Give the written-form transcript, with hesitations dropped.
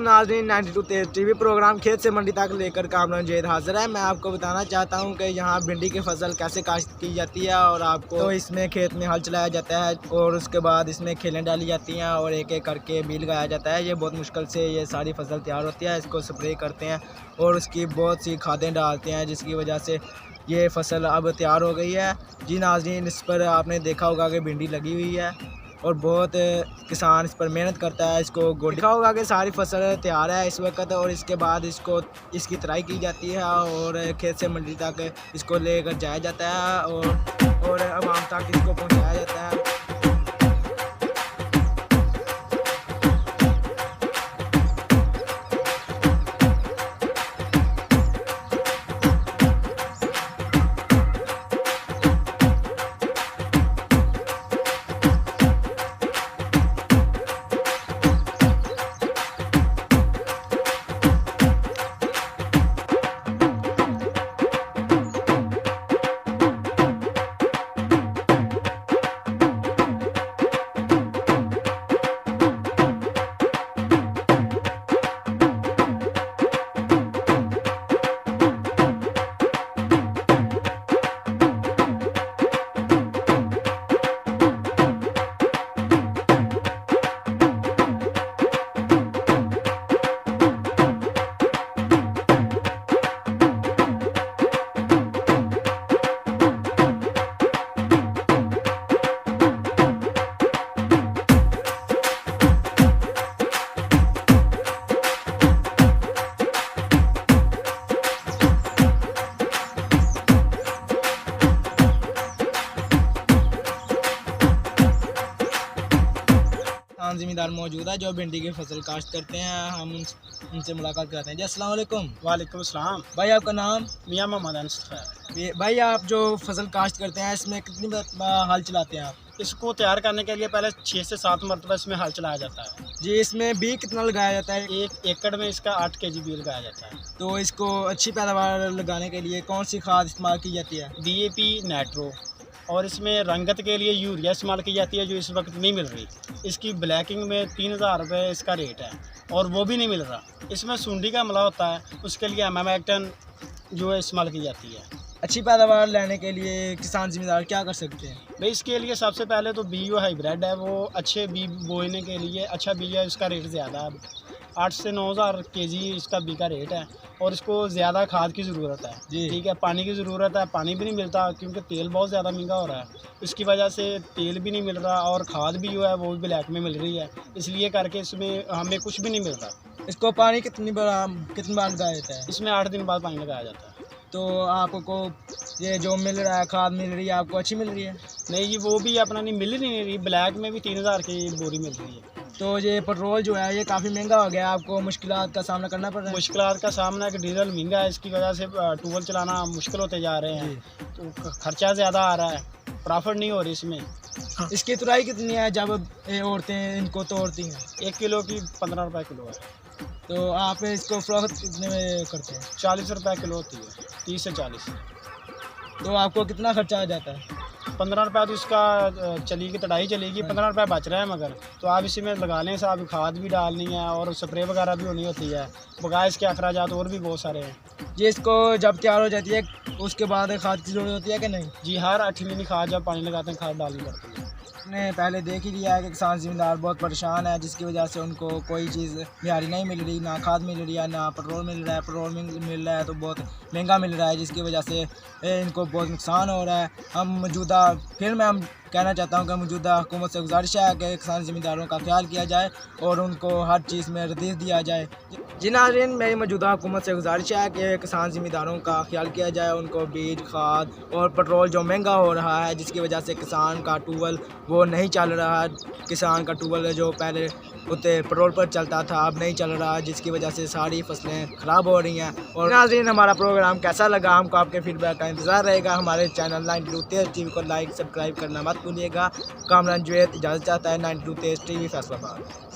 नाज़रीन, 92 तेज़ TV programme खेत से मंडी तक लेकर कामरान जैद हाजिर है। मैं आपको बताना चाहता हूं कि यहाँ भिंडी की फसल कैसे काश्त की जाती है और आपको तो इसमें खेत में हल चलाया जाता है और उसके बाद इसमें खेलें डाली जाती हैं और एक एक करके बीज लगाया जाता है। ये बहुत मुश्किल से ये सारी फसल तैयार होती है। इसको स्प्रे करते हैं और उसकी बहुत सी खादें डालते हैं, जिसकी वजह से ये फसल अब तैयार हो गई है। जी नाज़रीन, इस पर आपने देखा होगा कि भिंडी लगी हुई है और बहुत किसान इस पर मेहनत करता है। इसको देखा होगा कि सारी फसल तैयार है इस वक्त और इसके बाद इसकी तराई की जाती है और खेत से मंडी तक इसको लेकर जाया जाता है और आवाम तक इसको पहुंचाया जाता है। ज़मींदार मौजूद है जो भिंडी की फसल काश्त करते हैं। हम उनसे मुलाकात करते हैं। जी अस्सलाम वालेकुम। वालेकुम अस्सलाम। भाई आपका नाम? मियाँ मोहम्मद अनस है। भाई आप जो फसल काश्त करते हैं इसमें कितनी हल चलाते हैं आप? इसको तैयार करने के लिए पहले 6 से 7 मरतबा इसमें हल चलाया जाता है। जी, इसमें बीज कितना लगाया जाता है? 1 एकड़ में इसका 8 kg बीज लगाया जाता है। तो इसको अच्छी पैदावार लगाने के लिए कौन सी खाद इस्तेमाल की जाती है? DAP, नाइट्रो और इसमें रंगत के लिए यूरिया इस्तेमाल की जाती है जो इस वक्त नहीं मिल रही। इसकी ब्लैकिंग में 3000 रुपये इसका रेट है और वो भी नहीं मिल रहा। इसमें सुंडी का हमला होता है, उसके लिए एमामेक्टन जो है इस्तेमाल की जाती है। अच्छी पैदावार लेने के लिए किसान ज़मींदार क्या कर सकते हैं? भाई इसके लिए सबसे पहले तो बीज हाइब्रिड है, वो अच्छे बीज बोने के लिए अच्छा बीज है, इसका रेट ज़्यादा है। 8 से 9000 kg इसका बी का रेट है और इसको ज़्यादा खाद की ज़रूरत है। ठीक है, पानी की ज़रूरत है, पानी भी नहीं मिलता क्योंकि तेल बहुत ज़्यादा महंगा हो रहा है। इसकी वजह से तेल भी नहीं मिल रहा और खाद भी जो है वो भी ब्लैक में मिल रही है, इसलिए करके इसमें हमें कुछ भी नहीं मिल रहा। इसको पानी कितनी बार लगाया जाता है? इसमें 8 दिन बाद पानी लगाया जाता है। तो आपको ये जो मिल रहा है खाद मिल रही है आपको अच्छी मिल रही है? नहीं जी, वो भी अपना नहीं मिल नहीं रही। ब्लैक में भी 3000 की बोरी मिल रही है। तो ये पेट्रोल जो है ये काफ़ी महंगा हो गया, आपको मुश्किलात का सामना करना पड़ रहा है? मुश्किलात का सामना कि डीजल महंगा है, इसकी वजह से ट्यूबवेल चलाना मुश्किल होते जा रहे हैं। तो खर्चा ज़्यादा आ रहा है, प्रॉफिट नहीं हो रही इसमें। इसकी तुराई कितनी है जब औरतें इनको तोड़ती हैं? 1 किलो की 15 रुपये किलो है। तो आप इसको फ़रोख्त कितने में करते हैं? 40 रुपये किलो होती है, 30 से 40। तो आपको कितना खर्चा आ जाता है? 15 रुपये तो इसका चलेगी, तड़ाई चलेगी, 15 रुपये बच रहे हैं मगर। तो आप इसी में लगाने से आप खाद भी डालनी है और स्प्रे वगैरह भी होनी होती है, बगैर इसके अखराजात और भी बहुत सारे हैं। जी, इसको जब तैयार हो जाती है उसके बाद खाद की ज़रूरत होती है कि नहीं? जी, हर 8 महीने खाद जब पानी लगाते हैं खाद डालनी पड़ती है। ने पहले देख ही लिया है कि किसान ज़मींदार बहुत परेशान है, जिसकी वजह से उनको कोई चीज़ मियारी नहीं मिल रही, ना खाद मिल रही है, ना पेट्रोल मिल रहा है। पेट्रोल मिल रहा है तो बहुत महंगा मिल रहा है, जिसकी वजह से इनको बहुत नुकसान हो रहा है। मैं कहना चाहता हूँ कि मौजूदा हुकूमत से गुजारिश है कि किसान ज़मींदारों का ख्याल किया जाए और उनको हर चीज़ में रदीफ दिया जाए। जी नाज़रीन, मेरी मौजूदा हुकूमत से गुजारिश है कि किसान ज़मींदारों का ख्याल किया जाए, उनको बीज, खाद और पेट्रोल जो महंगा हो रहा है, जिसकी वजह से किसान का ट्यूबवेल वो नहीं चल रहा है। किसान का ट्यूबवेल जो पहले उतने पेट्रोल पर चलता था अब नहीं चल रहा, जिसकी वजह से सारी फसलें ख़राब हो रही हैं। और नाज़रीन, हमारा प्रोग्राम कैसा लगा हमको आपके फीडबैक का इंतज़ार रहेगा। हमारे चैनल 92 तेज़ टीवी को लाइक सब्सक्राइब करना मत भूलिएगा। कामरान जैद इजाज़त चाहता है। 92 तेज़ टीवी फैसलाबाद।